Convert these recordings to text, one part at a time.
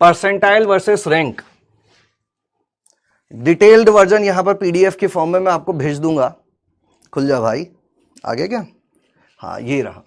Percentile versus rank, detailed version यहां पर PDF के फॉर्म में मैं आपको भेज दूंगा। खुल जा भाई, आगे क्या, हाँ ये रहा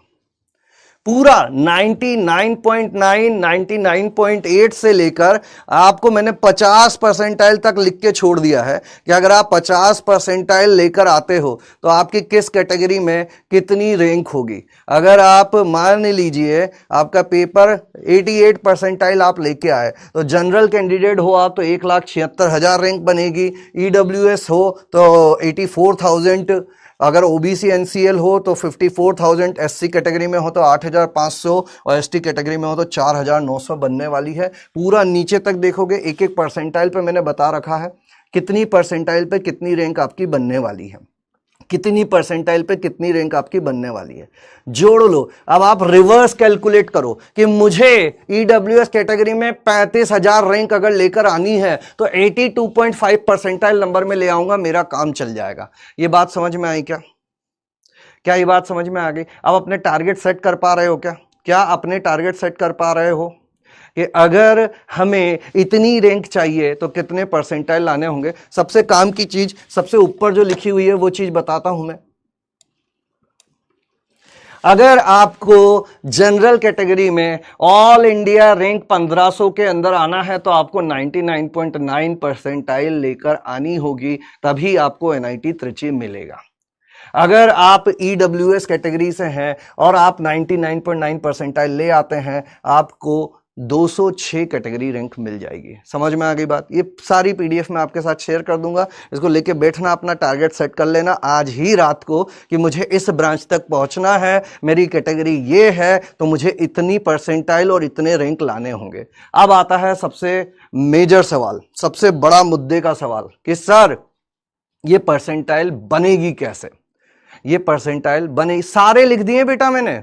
पूरा 99.9, 99.8 से लेकर आपको मैंने 50 परसेंटाइल तक लिख के छोड़ दिया है कि अगर आप 50 परसेंटाइल लेकर आते हो तो आपकी किस कैटेगरी में कितनी रैंक होगी। अगर आप मान लीजिए आपका पेपर 88 परसेंटाइल आप लेके आए तो जनरल कैंडिडेट हो आप तो 1,76,000 रैंक बनेगी, ईडब्ल्यूएस हो तो 84,000, अगर ओबीसी एनसीएल हो तो 54,000, एससी कैटेगरी में हो तो 8,500 और एसटी कैटेगरी में हो तो 4,900 बनने वाली है। पूरा नीचे तक देखोगे एक एक परसेंटाइल पे मैंने बता रखा है कितनी परसेंटाइल पे कितनी रैंक आपकी बनने वाली है, कितनी परसेंटाइल पे कितनी रैंक आपकी बनने वाली है। जोड़ लो, अब आप रिवर्स कैलकुलेट करो कि मुझे ईडब्ल्यूएस कैटेगरी में 35,000 रैंक अगर लेकर आनी है तो 82.5 परसेंटाइल नंबर में ले आऊंगा, मेरा काम चल जाएगा। ये बात समझ में आई क्या? क्या ये बात समझ में आ गई? अब अपने टारगेट सेट कर पा रहे हो क्या? क्या अपने टारगेट सेट कर पा रहे हो कि अगर हमें इतनी रैंक चाहिए तो कितने परसेंटाइल लाने होंगे? सबसे काम की चीज सबसे ऊपर जो लिखी हुई है वो चीज बताता हूं मैं। अगर आपको जनरल कैटेगरी में ऑल इंडिया रैंक 1500 के अंदर आना है तो आपको 99.9 परसेंटाइल लेकर आनी होगी, तभी आपको एनआईटी त्रिची मिलेगा। अगर आप ईडब्ल्यूएस कैटेगरी से हैं और आप 99.9 परसेंटाइल ले आते हैं, आपको 206 कैटेगरी रैंक मिल जाएगी। समझ में आ गई बात? ये सारी पीडीएफ मैं आपके साथ शेयर कर दूंगा, इसको लेके बैठना, अपना टारगेट सेट कर लेना आज ही रात को कि मुझे इस ब्रांच तक पहुंचना है, मेरी कैटेगरी ये है तो मुझे इतनी परसेंटाइल और इतने रैंक लाने होंगे। अब आता है सबसे मेजर सवाल, सबसे बड़ा मुद्दे का सवाल कि सर ये परसेंटाइल बनेगी कैसे? ये परसेंटाइल बने, सारे लिख दिए बेटा मैंने,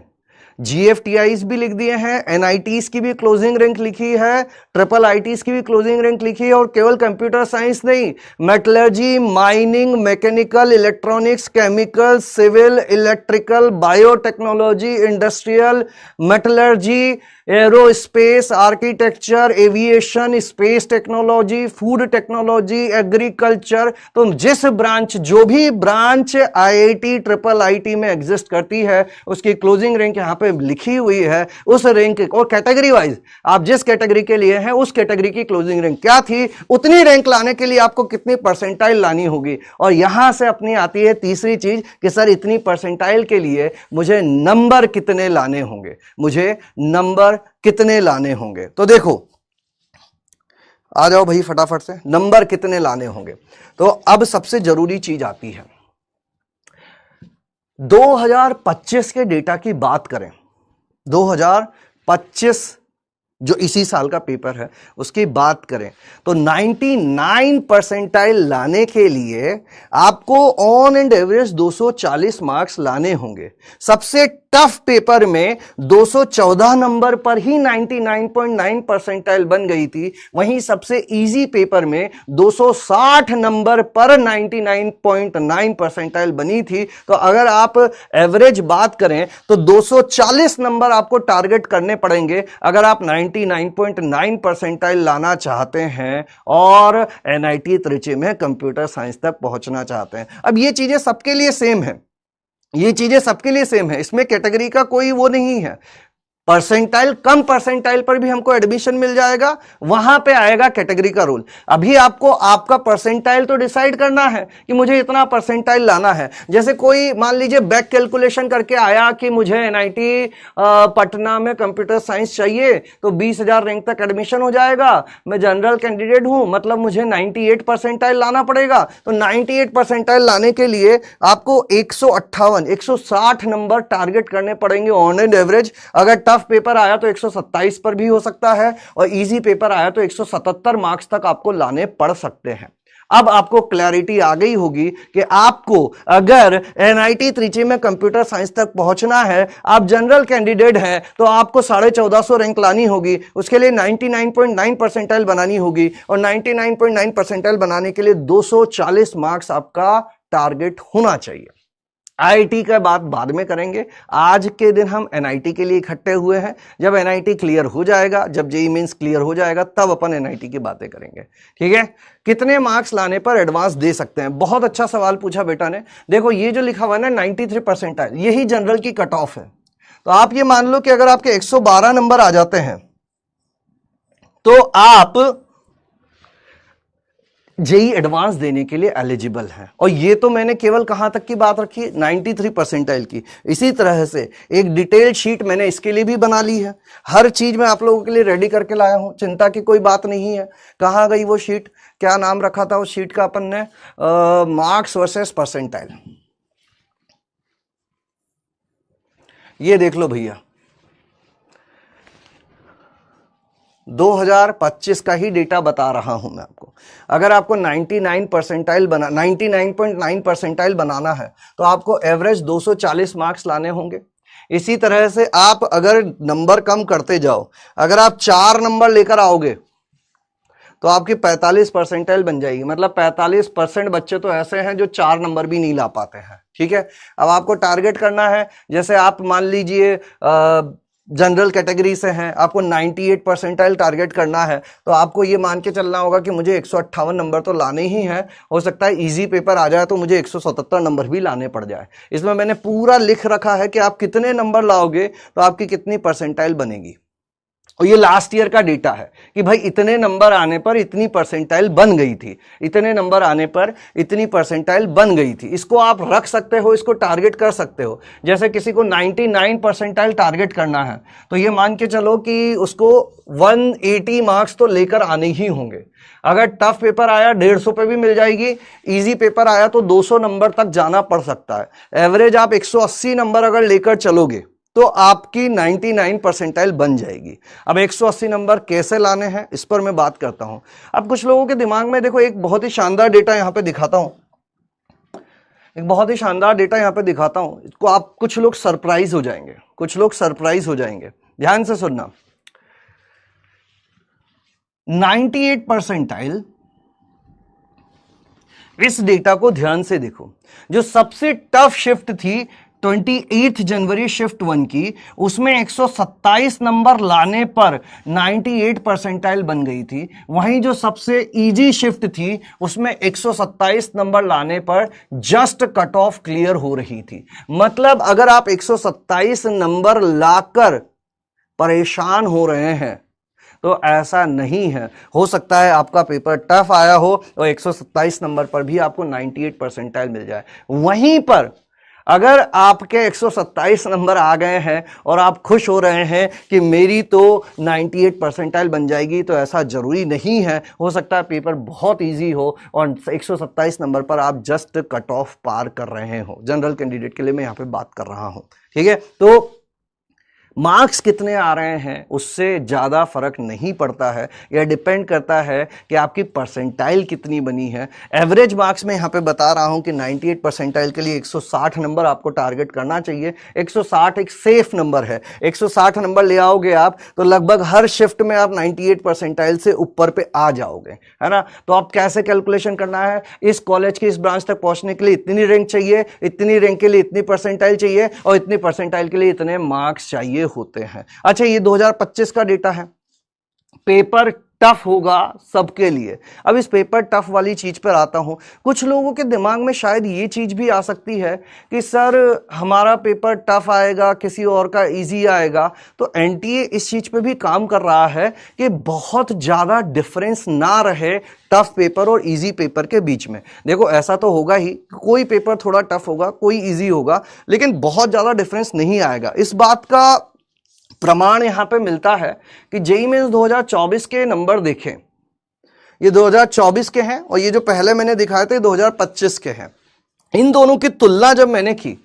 जीएफटीआईज भी लिख दिए हैं, एनआईटीज की भी क्लोजिंग रैंक लिखी है, ट्रिपल आईटीज की भी क्लोजिंग रैंक लिखी है, और केवल कंप्यूटर साइंस नहीं, metallurgy, mining, mechanical, electronics, chemical, civil, electrical, biotechnology, industrial, metallurgy, aerospace, architecture, aviation, space technology, food technology, agriculture. तो जिस ब्रांच, जो भी ब्रांच आईआईटी ट्रिपल आईटी में एग्जिस्ट करती है उसकी क्लोजिंग रैंक यहां पे लिखी हुई है। उस रैंक और कैटेगरी वाइज आप जिस कैटेगरी के लिए हैं उस कैटेगरी की क्लोजिंग रैंक क्या थी, उतनी रैंक लाने के लिए आपको कितनी परसेंटाइल लानी होगी। और यहां से अपनी आती है तीसरी चीज कि सर इतनी परसेंटाइल के लिए मुझे नंबर कितने लाने होंगे, मुझे नंबर कितने लाने होंगे। तो देखो, आ जाओ भाई फटाफट से, नंबर कितने लाने होंगे। तो अब सबसे जरूरी चीज आती है, 2025 के डेटा की बात करें, 2025 जो इसी साल का पेपर है उसकी बात करें तो 99 परसेंटाइल लाने के लिए आपको ऑन एंड एवरेज 240 मार्क्स लाने होंगे। सबसे टफ पेपर में 214 नंबर पर ही 99.9 परसेंटाइल बन गई थी, वहीं सबसे इजी पेपर में 260 नंबर पर 99.9 परसेंटाइल बनी थी। तो अगर आप एवरेज बात करें तो 240 नंबर आपको टारगेट करने पड़ेंगे अगर आप 99.9 परसेंटाइल लाना चाहते हैं और एनआईटी त्रिची में कंप्यूटर साइंस तक पहुंचना चाहते हैं। अब ये चीजें सबके लिए सेम है, ये चीजें सबके लिए सेम है, इसमें कैटेगरी का कोई वो नहीं है। परसेंटाइल, कम परसेंटाइल पर भी हमको एडमिशन मिल जाएगा, वहां पे आएगा कैटेगरी का रोल। अभी आपको आपका परसेंटाइल तो डिसाइड करना है कि मुझे इतना परसेंटाइल लाना है। जैसे कोई मान लीजिए बैक कैलकुलेशन करके आया कि मुझे एनआईटी पटना में कंप्यूटर साइंस चाहिए तो 20,000 रैंक तक एडमिशन हो जाएगा, मैं जनरल कैंडिडेट हूं मतलब मुझे 98 परसेंटाइल लाना पड़ेगा। तो 98 परसेंटाइल लाने के लिए आपको 158, 160 नंबर टारगेट करने पड़ेंगे ऑन एंड एवरेज। अगर टफ पेपर आया तो 127 पर भी हो सकता है और इजी पेपर आया तो 177 मार्क्स तक आपको लाने पड़ सकते हैं। अब आपको क्लैरिटी आ गई होगी कि आपको अगर एनआईटी त्रिची में कंप्यूटर साइंस तक पहुंचना है, आप जनरल कैंडिडेट हैं तो आपको 1450 रैंक लानी होगी, उसके लिए 99.9 परसेंटाइल बनानी होगी और 99.9 परसेंटाइल बनाने के लिए 240 मार्क्स आपका टारगेट होना चाहिए। आईआईटी का बात बाद में करेंगे। आज के दिन हम एनआईटी के लिए इकट्ठे हुए हैं। जब एनआईटी क्लियर हो जाएगा, जब जेईई मेंस क्लियर हो जाएगा, तब अपन एनआईटी की बातें करेंगे। ठीक है, कितने मार्क्स लाने पर एडवांस दे सकते हैं? बहुत अच्छा सवाल पूछा बेटा ने। देखो ये जो लिखा हुआ है ना 93 परसेंटाइल, यही जनरल की कट ऑफ है। तो आप ये मान लो कि अगर आपके 112 नंबर आ जाते हैं तो आप जेई एडवांस देने के लिए एलिजिबल हैं। और ये तो मैंने केवल कहां तक की बात रखी, 93 परसेंटाइल की। इसी तरह से एक डिटेल शीट मैंने इसके लिए भी बना ली है। हर चीज मैं आप लोगों के लिए रेडी करके लाया हूं, चिंता की कोई बात नहीं है। कहां गई वो शीट? क्या नाम रखा था उस शीट का अपन ने? Marks versus percentile. ये देख लो भैया, 2025 का ही डेटा बता रहा हूं मैं आपको। अगर आपको 99 परसेंटाइल 99.9 परसेंटाइल बनाना है तो आपको एवरेज 240 मार्क्स लाने होंगे। इसी तरह से आप अगर नंबर कम करते जाओ, अगर आप 4 नंबर लेकर आओगे तो आपकी 45 परसेंटाइल बन जाएगी। मतलब 45% बच्चे तो ऐसे हैं जो 4 नंबर भी नहीं ला पाते हैं। ठीक है, अब आपको टारगेट करना है, जैसे आप मान लीजिए जनरल कैटेगरी से हैं, आपको 98 परसेंटाइल टारगेट करना है, तो आपको ये मान के चलना होगा कि मुझे 158 नंबर तो लाने ही हैं। हो सकता है इजी पेपर आ जाए तो मुझे 177 नंबर भी लाने पड़ जाए। इसमें मैंने पूरा लिख रखा है कि आप कितने नंबर लाओगे तो आपकी कितनी परसेंटाइल बनेगी। और ये लास्ट ईयर का डेटा है कि भाई इतने नंबर आने पर इतनी परसेंटाइल बन गई थी, इतने नंबर आने पर इतनी परसेंटाइल बन गई थी। इसको आप रख सकते हो, इसको टारगेट कर सकते हो। जैसे किसी को 99 परसेंटाइल टारगेट करना है तो ये मान के चलो कि उसको 180 मार्क्स तो लेकर आने ही होंगे। अगर टफ पेपर आया 150 पे भी मिल जाएगी, इजी पेपर आया तो 200 नंबर तक जाना पड़ सकता है। एवरेज आप 180 नंबर अगर लेकर चलोगे तो आपकी 99 परसेंटाइल बन जाएगी। अब 180 नंबर कैसे लाने हैं इस पर मैं बात करता हूं। अब कुछ लोगों के दिमाग में देखो एक बहुत ही शानदार डेटा यहां पे दिखाता हूं, एक बहुत ही शानदार डेटा यहां पे दिखाता हूं। इसको आप कुछ लोग सरप्राइज हो जाएंगे, कुछ लोग सरप्राइज हो जाएंगे। ध्यान से सुनना, 98 परसेंटाइल, इस डेटा को ध्यान से देखो। जो सबसे टफ शिफ्ट थी 28 जनवरी शिफ्ट 1 की, उसमें 127 नंबर लाने पर 98 परसेंटाइल बन गई थी। वहीं जो सबसे इजी शिफ्ट थी उसमें 127 नंबर लाने पर जस्ट कट ऑफ क्लियर हो रही थी। मतलब अगर आप 127 नंबर लाकर परेशान हो रहे हैं तो ऐसा नहीं है। हो सकता है आपका पेपर टफ आया हो और 127 नंबर पर भी आपको 98 परसेंटाइल मिल जाए। वहीं पर अगर आपके 127 नंबर आ गए हैं और आप खुश हो रहे हैं कि मेरी तो 98 परसेंटाइल बन जाएगी, तो ऐसा जरूरी नहीं है। हो सकता है पेपर बहुत इजी हो और 127 नंबर पर आप जस्ट कट ऑफ पार कर रहे हो। जनरल कैंडिडेट के लिए मैं यहां पे बात कर रहा हूं। ठीक है, तो मार्क्स कितने आ रहे हैं उससे ज़्यादा फर्क नहीं पड़ता है। यह डिपेंड करता है कि आपकी परसेंटाइल कितनी बनी है। एवरेज मार्क्स में यहाँ पे बता रहा हूँ कि 98 परसेंटाइल के लिए 160 नंबर आपको टारगेट करना चाहिए। 160 एक सेफ नंबर है। 160 नंबर ले आओगे आप तो लगभग हर शिफ्ट में आप 98 परसेंटाइल से ऊपर पे आ जाओगे, है ना। तो आप कैसे कैलकुलेशन करना है, इस कॉलेज की इस ब्रांच तक पहुंचने के लिए इतनी रैंक चाहिए, इतनी रैंक के लिए इतनी परसेंटाइल चाहिए और इतनी परसेंटाइल के लिए इतने मार्क्स चाहिए होते हैं। अच्छा, ये 2025 का डेटा है। पेपर टफ होगा सबके लिए। अब इस पेपर टफ वाली चीज पर आता हूं। कुछ लोगों के दिमाग में शायद ये चीज भी आ सकती है कि सर हमारा पेपर टफ आएगा, किसी और का इजी आएगा। तो एनटीए इस चीज पे भी काम कर रहा है कि बहुत ज्यादा डिफरेंस ना रहे टफ पेपर और इजी पेपर के बीच में। देखो ऐसा तो होगा ही, कोई पेपर थोड़ा टफ होगा, कोई इजी होगा, लेकिन बहुत ज्यादा डिफरेंस नहीं आएगा। इस बात का प्रमाण यहां पे मिलता है कि जेईई मेंस 2024 के नंबर देखें, ये 2024 के हैं और ये जो पहले मैंने दिखाए थे 2025 के हैं। इन दोनों की तुलना जब मैंने की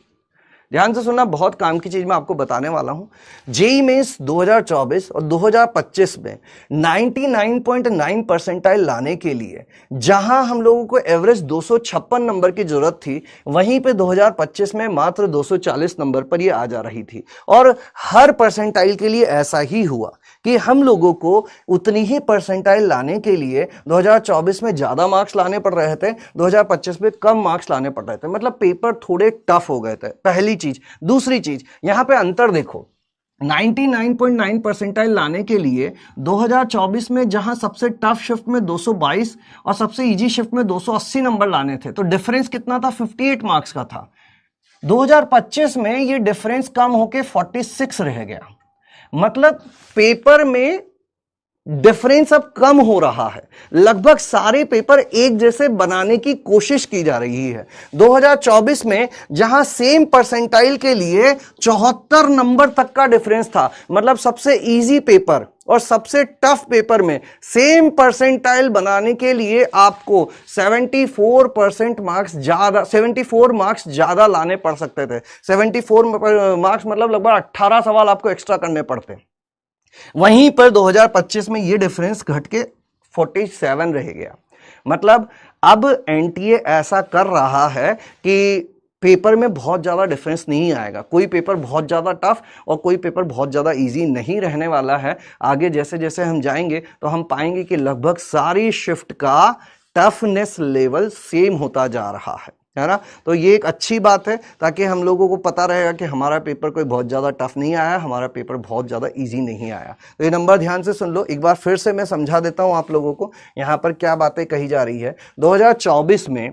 ध्यान से सुनना, बहुत काम की चीज मैं आपको बताने वाला हूं। जेईई मेंस 2024 और 2025 में 99.9 परसेंटाइल लाने के लिए जहां हम लोगों को एवरेज 256 नंबर की जरूरत थी, वहीं पे 2025 में मात्र 240 नंबर पर ये आ जा रही थी। और हर परसेंटाइल के लिए ऐसा ही हुआ कि हम लोगों को उतनी ही परसेंटाइल लाने के लिए 2024 में ज्यादा मार्क्स लाने पड़ रहे थे, 2025 में कम मार्क्स लाने पड़ रहे थे। मतलब पेपर थोड़े टफ हो गए थे, पहली चीज। दूसरी चीज, यहां पे अंतर देखो, 99.9 परसेंटाइल लाने के लिए 2024 में जहां सबसे टफ शिफ्ट में 222 और सबसे इजी शिफ्ट में 280 नंबर लाने थे, तो डिफरेंस कितना था? 58 मार्क्स का था। 2025 में ये डिफरेंस कम होके 46 रह गया। मतलब पेपर में डिफरेंस अब कम हो रहा है। लगभग सारे पेपर एक जैसे बनाने की कोशिश की जा रही है। 2024 में जहां सेम परसेंटाइल के लिए 74 नंबर तक का डिफरेंस था, मतलब सबसे इजी पेपर और सबसे टफ पेपर में सेम परसेंटाइल बनाने के लिए आपको 74 मार्क्स ज्यादा लाने पड़ सकते थे। 74 मार्क्स मतलब लगभग 18 सवाल आपको एक्स्ट्रा करने पड़ते। वहीं पर 2025 में ये डिफरेंस घट के 47 रह गया। मतलब अब एनटीए ऐसा कर रहा है कि पेपर में बहुत ज्यादा डिफरेंस नहीं आएगा। कोई पेपर बहुत ज्यादा टफ और कोई पेपर बहुत ज्यादा इजी नहीं रहने वाला है। आगे जैसे जैसे हम जाएंगे तो हम पाएंगे कि लगभग सारी शिफ्ट का टफनेस लेवल सेम होता जा रहा है ना। तो ये एक अच्छी बात है, ताकि हम लोगों को पता रहेगा कि हमारा पेपर कोई बहुत ज़्यादा टफ नहीं आया, हमारा पेपर बहुत ज़्यादा इजी नहीं आया। तो ये नंबर ध्यान से सुन लो, एक बार फिर से मैं समझा देता हूं आप लोगों को यहाँ पर क्या बातें कही जा रही है। 2024 में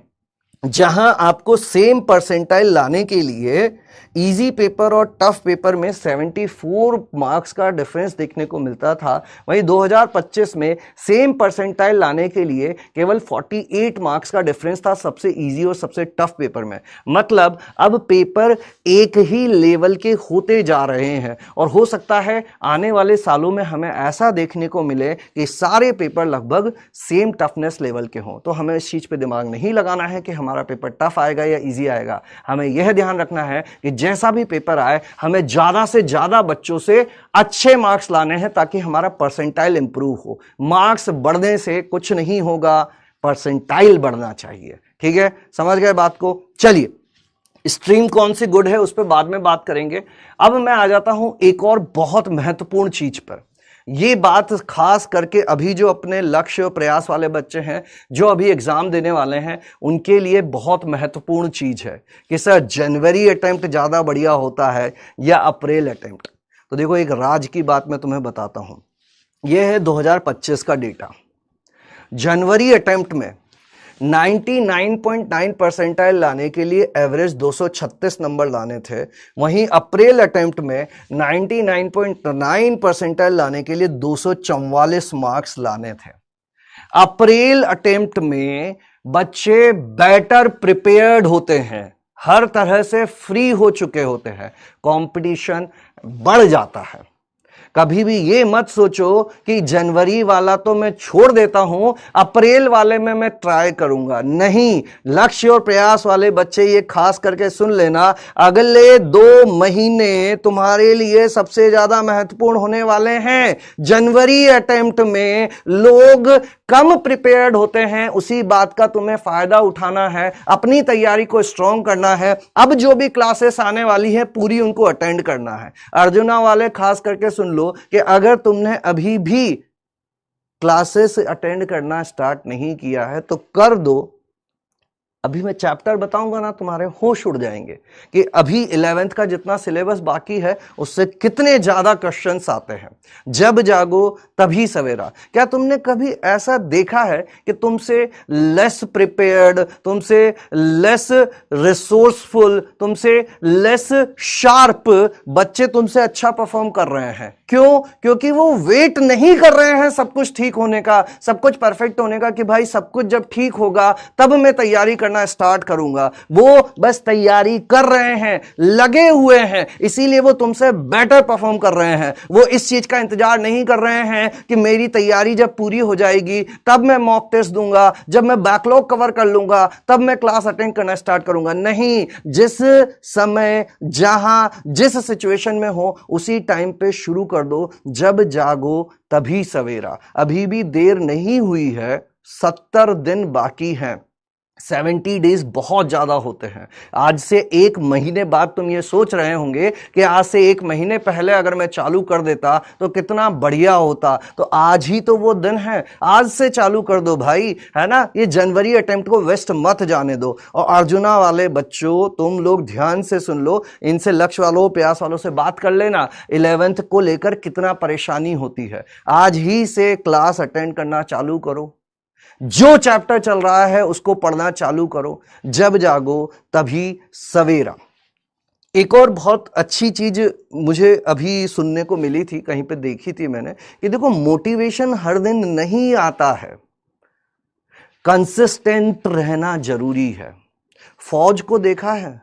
जहां आपको सेम परसेंटाइल लाने के लिए इजी पेपर और टफ पेपर में 74 मार्क्स का डिफरेंस देखने को मिलता था, वहीं 2025 में सेम परसेंटाइल लाने के लिए केवल 48 मार्क्स का डिफरेंस था सबसे इजी और सबसे टफ पेपर में। मतलब अब पेपर एक ही लेवल के होते जा रहे हैं और हो सकता है आने वाले सालों में हमें ऐसा देखने को मिले कि सारे पेपर लगभग सेम टफनेस लेवल के हों। तो हमें इस चीज पे दिमाग नहीं लगाना है कि हमारा पेपर टफ आएगा या इजी आएगा। हमें यह ध्यान रखना है कि जैसा भी पेपर आए हमें ज्यादा से ज्यादा बच्चों से अच्छे मार्क्स लाने हैं, ताकि हमारा परसेंटाइल इंप्रूव हो। मार्क्स बढ़ने से कुछ नहीं होगा, परसेंटाइल बढ़ना चाहिए। ठीक है, समझ गए बात को। चलिए, स्ट्रीम कौन सी गुड है उस पर बाद में बात करेंगे। अब मैं आ जाता हूं एक और बहुत महत्वपूर्ण चीज पर। ये बात खास करके अभी जो अपने लक्ष्य और प्रयास वाले बच्चे हैं, जो अभी एग्जाम देने वाले हैं, उनके लिए बहुत महत्वपूर्ण चीज है कि सर जनवरी अटेम्प्ट ज्यादा बढ़िया होता है या अप्रैल अटेम्प्ट। तो देखो, एक राज की बात मैं तुम्हें बताता हूं। यह है 2025 का डेटा। जनवरी अटेम्प्ट में 99.9 परसेंटाइल लाने के लिए एवरेज 236 नंबर लाने थे। वहीं अप्रैल अटेम्प्ट में 99.9 परसेंटाइल लाने के लिए 244 मार्क्स लाने थे। अप्रैल अटेम्प्ट में बच्चे बेटर प्रिपेयर्ड होते हैं, हर तरह से फ्री हो चुके होते हैं, कंपटीशन बढ़ जाता है। कभी भी ये मत सोचो कि जनवरी वाला तो मैं छोड़ देता हूं, अप्रैल वाले में मैं ट्राई करूंगा। नहीं, लक्ष्य और प्रयास वाले बच्चे ये खास करके सुन लेना, अगले 2 महीने तुम्हारे लिए सबसे ज्यादा महत्वपूर्ण होने वाले हैं। जनवरी अटेम्प्ट में लोग कम प्रिपेयर्ड होते हैं, उसी बात का तुम्हें फायदा उठाना है, अपनी तैयारी को स्ट्रॉन्ग करना है। अब जो भी क्लासेस आने वाली है पूरी उनको अटेंड करना है। अर्जुना वाले खास करके सुन लो कि अगर तुमने अभी भी क्लासेस अटेंड करना स्टार्ट नहीं किया है तो कर दो। अभी मैं चैप्टर बताऊंगा ना, तुम्हारे होश उड़ जाएंगे कि अभी 11th का जितना सिलेबस बाकी है उससे कितने ज्यादा क्वेश्चंस आते हैं। जब जागो तभी सवेरा। क्या तुमने कभी ऐसा देखा है कि तुमसे लेस प्रिपेयर्ड, तुमसे लेस रिसोर्सफुल, तुमसे लेस शार्प बच्चे तुमसे अच्छा परफॉर्म कर रहे हैं? क्यों? क्योंकि वो वेट नहीं कर रहे हैं सब कुछ ठीक होने का, सब कुछ परफेक्ट होने का कि भाई सब कुछ जब ठीक होगा तब मैं तैयारी करना स्टार्ट करूंगा। वो बस तैयारी कर रहे हैं, लगे हुए हैं, इसीलिए वो तुमसे बेटर परफॉर्म कर रहे हैं। वो इस चीज का इंतजार नहीं कर रहे हैं कि मेरी तैयारी जब पूरी हो जाएगी तब मैं मॉक टेस्ट दूंगा, जब मैं बैकलॉग कवर कर लूंगा तब मैं क्लास अटेंड करना स्टार्ट करूंगा। नहीं, जिस समय जहां जिस सिचुएशन में हो उसी टाइम पे शुरू कर दो। जब जागो तभी सवेरा। अभी भी देर नहीं हुई है, 70 दिन बाकी हैं। 70 डेज बहुत ज्यादा होते हैं। आज से एक महीने बाद तुम ये सोच रहे होंगे कि आज से एक महीने पहले अगर मैं चालू कर देता तो कितना बढ़िया होता। तो आज ही तो वो दिन है, आज से चालू कर दो भाई, है ना। ये जनवरी अटेम्प्ट को वेस्ट मत जाने दो। और अर्जुना वाले बच्चों, तुम लोग ध्यान से सुन लो, इनसे लक्ष्य वालों, प्यास वालों से बात कर लेना 11th को लेकर कितना परेशानी होती है। आज ही से क्लास अटेंड करना चालू करो, जो चैप्टर चल रहा है उसको पढ़ना चालू करो। जब जागो तभी सवेरा। एक और बहुत अच्छी चीज मुझे अभी सुनने को मिली थी, कहीं पे देखी थी मैंने, कि देखो मोटिवेशन हर दिन नहीं आता है, कंसिस्टेंट रहना जरूरी है। फौज को देखा है,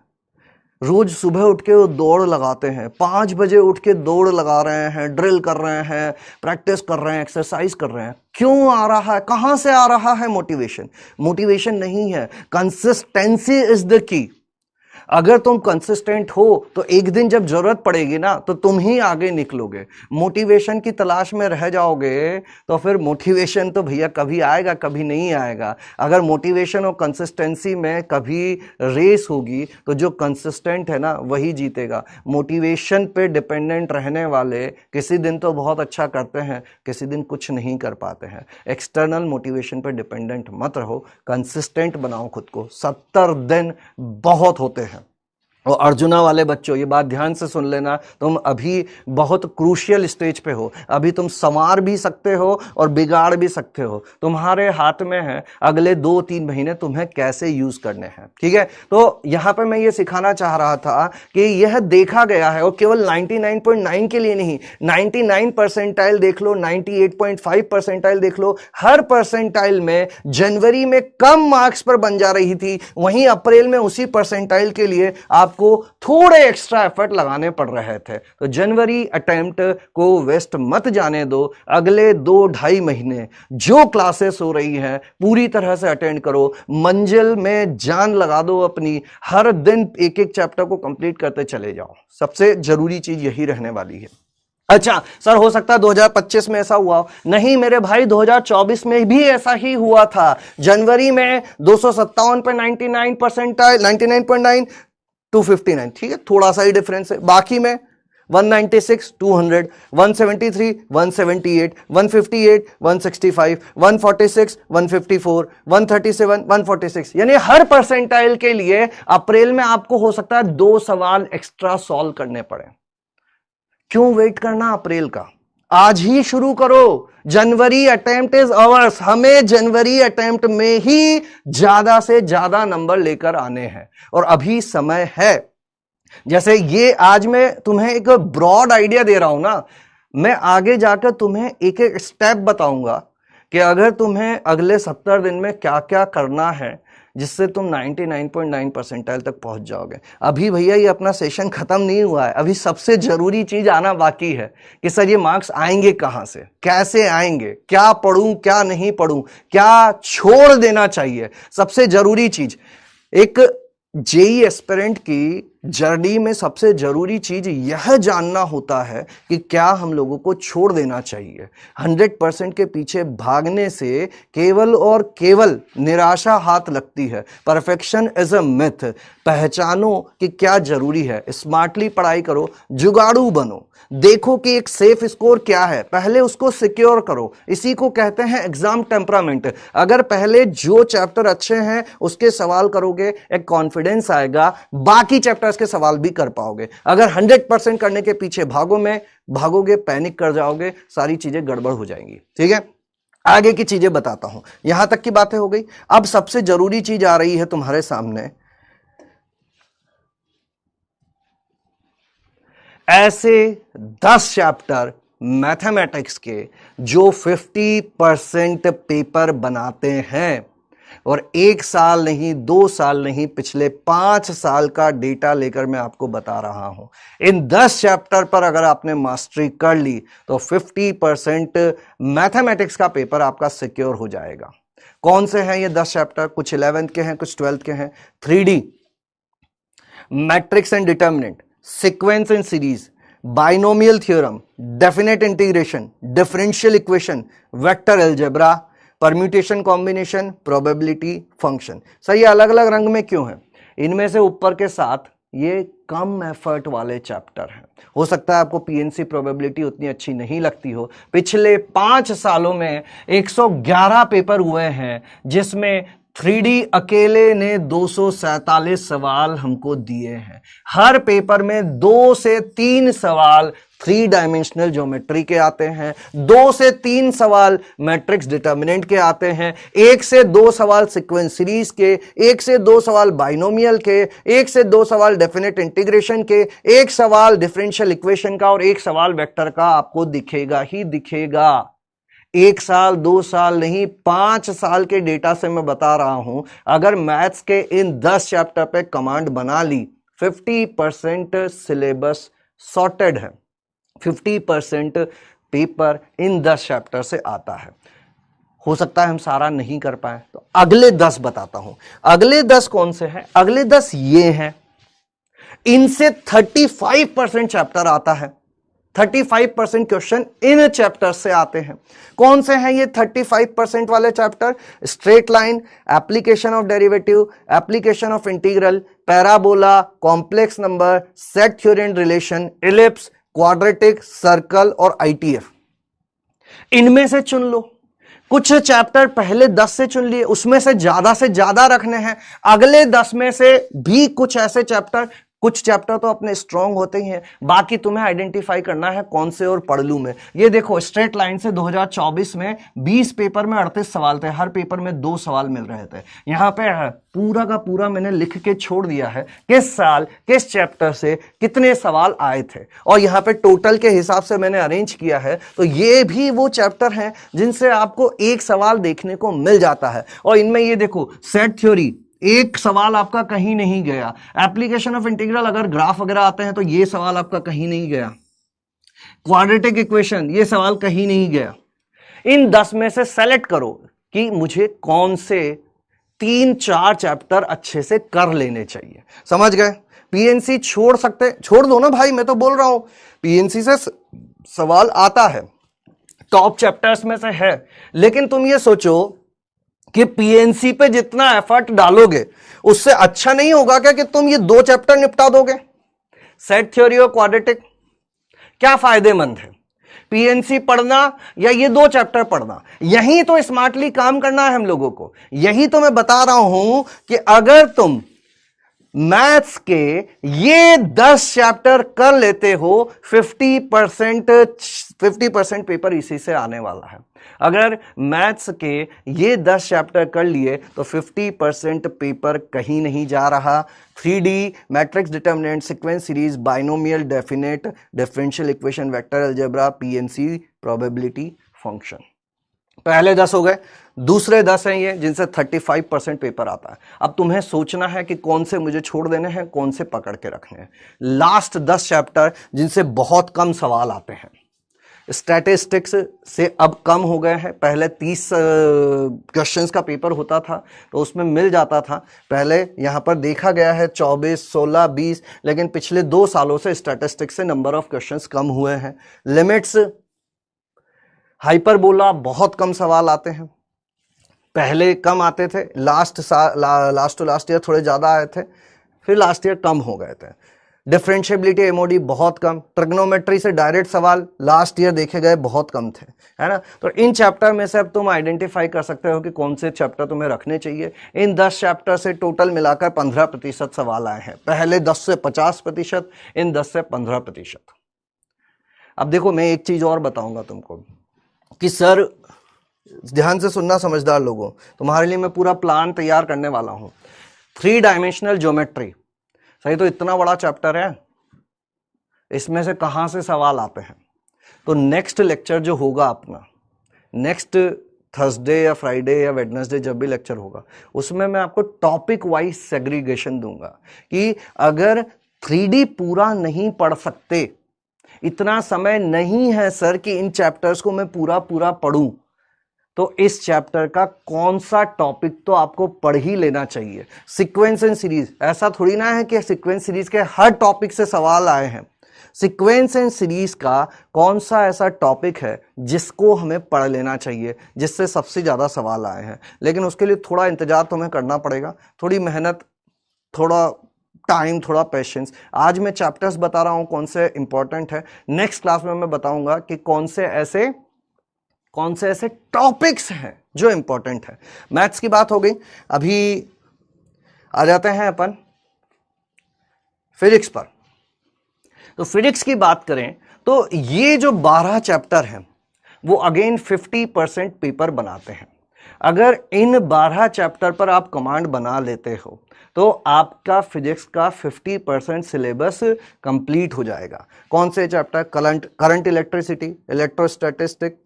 रोज सुबह उठ के वो दौड़ लगाते हैं, 5 बजे उठ के दौड़ लगा रहे हैं, ड्रिल कर रहे हैं, प्रैक्टिस कर रहे हैं, एक्सरसाइज कर रहे हैं। क्यों आ रहा है? कहां से आ रहा है मोटिवेशन? मोटिवेशन नहीं है, कंसिस्टेंसी इज द की। अगर तुम कंसिस्टेंट हो तो एक दिन जब जरूरत पड़ेगी ना तो तुम ही आगे निकलोगे। मोटिवेशन की तलाश में रह जाओगे तो फिर मोटिवेशन तो भैया कभी आएगा कभी नहीं आएगा। अगर मोटिवेशन और कंसिस्टेंसी में कभी रेस होगी तो जो कंसिस्टेंट है ना वही जीतेगा। मोटिवेशन पे डिपेंडेंट रहने वाले किसी दिन तो बहुत अच्छा करते हैं, किसी दिन कुछ नहीं कर पाते हैं। एक्सटर्नल मोटिवेशन पे डिपेंडेंट मत रहो, कंसिस्टेंट बनाओ खुद को। 70 दिन बहुत होते हैं। और अर्जुना वाले बच्चों, ये बात ध्यान से सुन लेना, तुम अभी बहुत क्रूशियल स्टेज पे हो। अभी तुम संवार भी सकते हो और बिगाड़ भी सकते हो, तुम्हारे हाथ में है अगले 2-3 महीने तुम्हें कैसे यूज करने हैं। ठीक है, तो यहां पे मैं ये सिखाना चाह रहा था कि यह देखा गया है, और केवल 99.9 के लिए नहीं, 99 परसेंटाइल देख लो, 98.5 परसेंटाइल देख लो, हर परसेंटाइल में जनवरी में कम मार्क्स पर बन जा रही थी, वहीं अप्रैल में उसी परसेंटाइल के लिए आपको थोड़े एक्स्ट्रा एफर्ट लगाने पड़ रहे थे। तो जनवरी अटेम्प्ट को वेस्ट मत जाने दो। अगले 2-2.5 महीने जो क्लासेस हो रही हैं पूरी तरह से अटेंड करो, मंजिल में जान लगा दो अपनी, हर दिन एक एक चैप्टर को कंप्लीट करते चले जाओ। सबसे जरूरी चीज यही रहने वाली है। अच्छा सर, हो सकता है 2025 में ऐसा हुआ हो। नहीं मेरे भाई, 2024 में भी ऐसा ही हुआ था। जनवरी में 257 पे 99 परसेंटाइल, 99.9 259, ठीक है, थोड़ा सा ही डिफरेंस है। बाकी में 196, 200, 173, 178, 158, 165, 146, 154, 137, 146, यानी हर परसेंटाइल के लिए अप्रैल में आपको हो सकता है 2 सवाल एक्स्ट्रा सॉल्व करने पड़े। क्यों वेट करना अप्रैल का? आज ही शुरू करो। जनवरी अटेम्प्ट इज अवर्स। हमें जनवरी अटेम्प्ट में ही ज्यादा से ज्यादा नंबर लेकर आने हैं और अभी समय है। जैसे ये आज मैं तुम्हें एक ब्रॉड आइडिया दे रहा हूं ना, मैं आगे जाकर तुम्हें एक एक स्टेप बताऊंगा कि अगर तुम्हें अगले 70 दिन में क्या क्या करना है जिससे तुम 99.9 परसेंटाइल तक पहुंच जाओगे। अभी भैया ये अपना सेशन खत्म नहीं हुआ है, अभी सबसे जरूरी चीज आना बाकी है कि सर ये मार्क्स आएंगे कहां से, कैसे आएंगे, क्या पढ़ूं क्या नहीं पढ़ूं, क्या छोड़ देना चाहिए। सबसे जरूरी चीज, एक जेई एस्पिरेंट की जर्नी में सबसे जरूरी चीज यह जानना होता है कि क्या हम लोगों को छोड़ देना चाहिए। 100% के पीछे भागने से केवल और केवल निराशा हाथ लगती है। Perfection is a myth. पहचानो कि क्या जरूरी है, स्मार्टली पढ़ाई करो, जुगाड़ू बनो, देखो कि एक सेफ स्कोर क्या है, पहले उसको सिक्योर करो। इसी को कहते हैं एग्जाम टेम्परामेंट। अगर पहले जो चैप्टर अच्छे हैं उसके सवाल करोगे, एक कॉन्फिडेंस आएगा, बाकी चैप्टर्स के सवाल भी कर पाओगे। अगर 100% करने के पीछे भागोगे, पैनिक कर जाओगे, सारी चीजें गड़बड़ हो जाएंगी। ठीक है, आगे की चीजें बताता हूं। यहां तक की बातें हो गई। अब सबसे जरूरी चीज आ रही है तुम्हारे सामने। ऐसे 10 चैप्टर मैथमेटिक्स के जो 50% पेपर बनाते हैं, और 1 साल नहीं 2 साल नहीं, पिछले 5 साल का डेटा लेकर मैं आपको बता रहा हूं। इन 10 चैप्टर पर अगर आपने मास्टरी कर ली तो 50% मैथमेटिक्स का पेपर आपका सिक्योर हो जाएगा। कौन से हैं ये 10 चैप्टर? कुछ 11th के हैं, कुछ 12th के हैं। 3D, matrix and determinant, sequence and series, binomial theorem, definite integration, differential equation, vector algebra, permutation combination, probability function. सही, अलग अलग रंग में क्यों है? इनमें से ऊपर के 7 ये कम एफर्ट वाले चैप्टर हैं। हो सकता है आपको पीएनसी प्रोबेबिलिटी उतनी अच्छी नहीं लगती हो। पिछले 5 सालों में 111 पेपर हुए हैं, जिसमें 3D अकेले ने 247 सवाल हमको दिए हैं। हर पेपर में 2 से 3 सवाल 3 डायमेंशनल ज्योमेट्री के आते हैं, 2 से 3 सवाल मैट्रिक्स डिटर्मिनेंट के आते हैं, 1 से 2 सवाल सीक्वेंस सीरीज के, 1 से 2 सवाल बाइनोमियल के, 1 से 2 सवाल डेफिनेट इंटीग्रेशन के, 1 सवाल डिफरेंशियल इक्वेशन का और 1 सवाल वेक्टर का आपको दिखेगा ही दिखेगा। 1 साल 2 साल नहीं, 5 साल के डेटा से मैं बता रहा हूं। अगर मैथ्स के इन 10 चैप्टर पे कमांड बना ली, 50% सिलेबस सॉर्टेड है, 50% पेपर इन 10 चैप्टर से आता है। हो सकता है हम सारा नहीं कर पाए, तो अगले 10 बताता हूं। अगले 10 कौन से हैं? अगले 10 ये हैं, इनसे 35% चैप्टर आता है। 35% क्वेश्चन इन चैप्टर से आते हैं। कौन से हैं ये 35% वाले chapter? Straight line, application of derivative, application of integral, parabola, complex number, set theory and relation, ellipse, quadratic, circle और आईटीएफ। इनमें से चुन लो। कुछ चैप्टर पहले 10 से चुन लिए, उसमें से ज्यादा रखने हैं। अगले 10 में से भी कुछ ऐसे चैप्टर, कुछ चैप्टर तो अपने स्ट्रांग होते ही हैं, बाकी तुम्हें आइडेंटिफाई करना है कौन से और पढ़ लूं मैं। ये देखो, स्ट्रेट लाइन से 2024 में 20 पेपर में 38 सवाल थे, हर पेपर में 2 सवाल मिल रहे थे। यहां पे पूरा का पूरा मैंने लिख के छोड़ दिया है किस साल किस चैप्टर से कितने सवाल आए थे, और यहां पे टोटल के हिसाब से मैंने अरेंज किया है। तो ये भी वो चैप्टर हैं जिनसे आपको 1 सवाल देखने को मिल जाता है। और इनमें ये देखो, सेट थ्योरी 1 सवाल आपका कहीं नहीं गया। एप्लीकेशन ऑफ इंटीग्रल अगर ग्राफ वगैरह आते हैं तो ये सवाल आपका कहीं नहीं गया। क्वाड्रेटिक इक्वेशन ये सवाल कहीं नहीं गया। इन 10 में से सेलेक्ट करो कि मुझे कौन से 3-4 चैप्टर अच्छे से कर लेने चाहिए। समझ गए? पीएनसी छोड़ दो ना भाई, मैं तो बोल रहा हूं पीएनसी से सवाल आता है, टॉप चैप्टर्स में से है, लेकिन तुम ये सोचो कि पीएनसी पे जितना एफर्ट डालोगे उससे अच्छा नहीं होगा क्या कि तुम ये 2 चैप्टर निपटा दोगे? सेट थ्योरी और क्वाड्रेटिक क्या फायदेमंद है? पीएनसी पढ़ना या ये 2 चैप्टर पढ़ना? यही तो स्मार्टली काम करना है हम लोगों को। यही तो मैं बता रहा हूं कि अगर तुम मैथ्स के ये 10 चैप्टर कर लेते हो, 50% पेपर इसी से आने वाला है। अगर मैथ्स के ये 10 चैप्टर कर लिए तो 50% पेपर कहीं नहीं जा रहा। 3D, matrix determinant, sequence series, binomial, definite, differential equation, vector algebra, PNC, probability function. पहले 10 हो गए। दूसरे 10 हैं ये जिनसे 35% पेपर आता है। अब तुम्हें सोचना है कि कौन से मुझे छोड़ देने हैं, कौन से पकड़ के रखने हैं। लास्ट 10 चैप्टर जिनसे बहुत कम सवाल आते हैं। स्टैटिस्टिक्स से अब कम हो गए हैं। पहले 30 क्वेश्चंस का पेपर होता था तो उसमें मिल जाता था। पहले यहां पर देखा गया है 24, 16, 20, लेकिन पिछले 2 सालों से स्टैटिस्टिक्स से नंबर ऑफ क्वेश्चंस कम हुए हैं। लिमिट्स, हाइपरबोला बहुत कम सवाल आते हैं। पहले कम आते थे, लास्ट टू लास्ट ईयर थोड़े ज्यादा आए थे, फिर लास्ट ईयर कम हो गए थे। डिफरेंशिएबिलिटी, एमओडी बहुत कम। ट्रिग्नोमेट्री से डायरेक्ट सवाल लास्ट ईयर देखे गए बहुत कम थे, है ना। तो इन चैप्टर में से अब तुम आइडेंटिफाई कर सकते हो कि कौन से चैप्टर तुम्हें रखने चाहिए। इन 10 चैप्टर से टोटल मिलाकर 15% सवाल आए हैं। पहले 10 से 50%, इन 10 से 15%। अब देखो, मैं एक चीज और बताऊंगा तुमको कि सर, ध्यान से सुनना समझदार लोगों, तुम्हारे लिए मैं पूरा प्लान तैयार करने वाला हूं। 3 डायमेंशनल ज्योमेट्री, सही, तो इतना बड़ा चैप्टर है, इसमें से कहां से सवाल आते हैं? तो नेक्स्ट लेक्चर जो होगा अपना, नेक्स्ट थर्सडे या फ्राइडे या वेडनेसडे जब भी लेक्चर होगा, उसमें मैं आपको टॉपिक वाइज सेग्रीगेशन दूंगा कि अगर 3D पूरा नहीं पढ़ सकते, इतना समय नहीं है सर कि इन चैप्टर्स को मैं पूरा पूरा पढ़ूं, तो इस चैप्टर का कौन सा टॉपिक तो आपको पढ़ ही लेना चाहिए। सीक्वेंस एंड सीरीज, ऐसा थोड़ी ना है कि सीक्वेंस सीरीज के हर टॉपिक से सवाल आए हैं। सीक्वेंस एंड सीरीज का कौन सा ऐसा टॉपिक है जिसको हमें पढ़ लेना चाहिए, जिससे सबसे ज्यादा सवाल आए हैं। लेकिन उसके लिए थोड़ा इंतजार तो हमें करना पड़ेगा, थोड़ी मेहनत, थोड़ा टाइम, थोड़ा पेशेंस। आज मैं चैप्टर्स बता रहा हूं कौन से इंपॉर्टेंट है, नेक्स्ट क्लास में मैं बताऊंगा कि कौन से ऐसे टॉपिक्स हैं जो इंपॉर्टेंट है। मैथ्स की बात हो गई, अभी आ जाते हैं अपन फिजिक्स पर। तो फिजिक्स की बात करें तो ये जो 12 चैप्टर हैं वो अगेन 50% पेपर बनाते हैं। अगर इन 12 चैप्टर पर आप कमांड बना लेते हो तो आपका फिजिक्स का 50% सिलेबस कंप्लीट हो जाएगा। कौन से chapter? Current electricity, electrostatistic,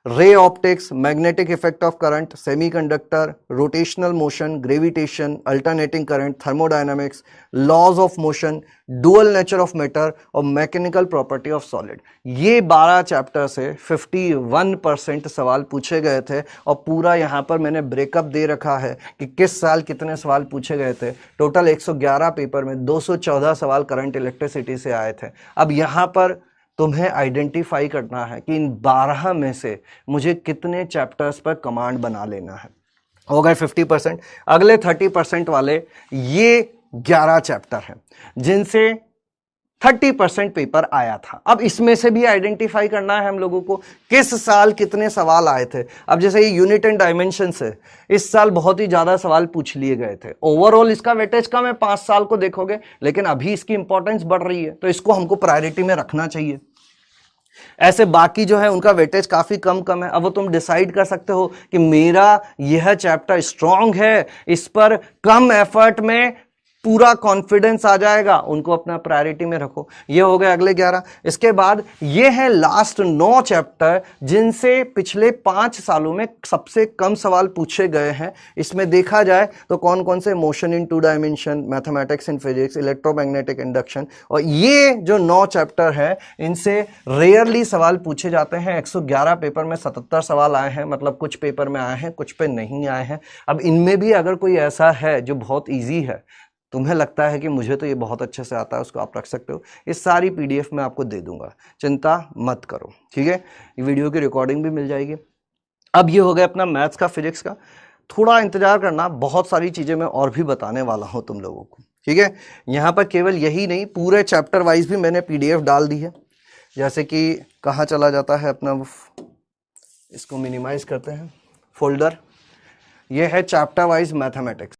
ray optics, magnetic effect of current, semiconductor, rotational motion, gravitation, alternating current, thermodynamics, laws of motion, dual nature of matter और मैकेनिकल प्रॉपर्टी ऑफ सॉलिड। ये 12 chapter से 51% सवाल पूछे गए थे और पूरा यहां पर मैंने ब्रेकअप दे रखा है कि किस साल कितने सवाल पूछे गए थे। टोटल 111 पेपर में 214 सवाल करंट इलेक्ट्रिसिटी से आए थे। अब यहां पर तुम्हें आइडेंटिफाई करना है कि इन 12 में से मुझे कितने चैप्टर्स पर कमांड बना लेना है। हो गए 50%। अगले 30% वाले ये 11 चैप्टर हैं जिनसे 30% पेपर आया था। अब इसमें से भी आइडेंटिफाई करना है हम लोगों को किस साल कितने सवाल आए थे। अब जैसे ये यूनिट एंड डायमेंशन से इस साल बहुत ही ज्यादा सवाल पूछ लिए गए थे। ओवरऑल इसका वेटेज कम है 5 साल को देखोगे, लेकिन अभी इसकी इंपॉर्टेंस बढ़ रही है तो इसको हमको प्रायोरिटी में रखना चाहिए। ऐसे बाकी जो है उनका वेटेज काफी कम है। अब वो तुम डिसाइड कर सकते हो कि मेरा यह चैप्टर स्ट्रांग है, इस पर कम एफर्ट में पूरा कॉन्फिडेंस आ जाएगा, उनको अपना प्रायोरिटी में रखो। ये हो गए अगले 11। इसके बाद ये है लास्ट 9 चैप्टर जिनसे पिछले 5 सालों में सबसे कम सवाल पूछे गए हैं। इसमें देखा जाए तो कौन कौन से? Motion in 2 dimension, mathematics in physics, electromagnetic induction. और ये जो 9 चैप्टर है इनसे रेयरली सवाल पूछे जाते हैं। 111 पेपर में 77 सवाल आए हैं, मतलब कुछ पेपर में आए हैं, कुछ पे नहीं आए हैं। अब इनमें भी अगर कोई ऐसा है जो बहुत ईजी है, तुम्हें लगता है कि मुझे तो ये बहुत अच्छे से आता है, उसको आप रख सकते हो। इस सारी पीडीएफ में आपको दे दूंगा, चिंता मत करो, ठीक है। ये वीडियो की रिकॉर्डिंग भी मिल जाएगी। अब ये हो गया अपना मैथ्स का, फिजिक्स का। थोड़ा इंतजार करना, बहुत सारी चीजें मैं और भी बताने वाला हूं तुम लोगों को, ठीक है। यहां पर केवल यही नहीं, पूरे चैप्टर वाइज भी मैंने पीडीएफ डाल दी है। जैसे कि कहाँ चला जाता है अपना, इसको मिनिमाइज करते हैं, फोल्डर। ये है चैप्टर वाइज मैथमेटिक्स।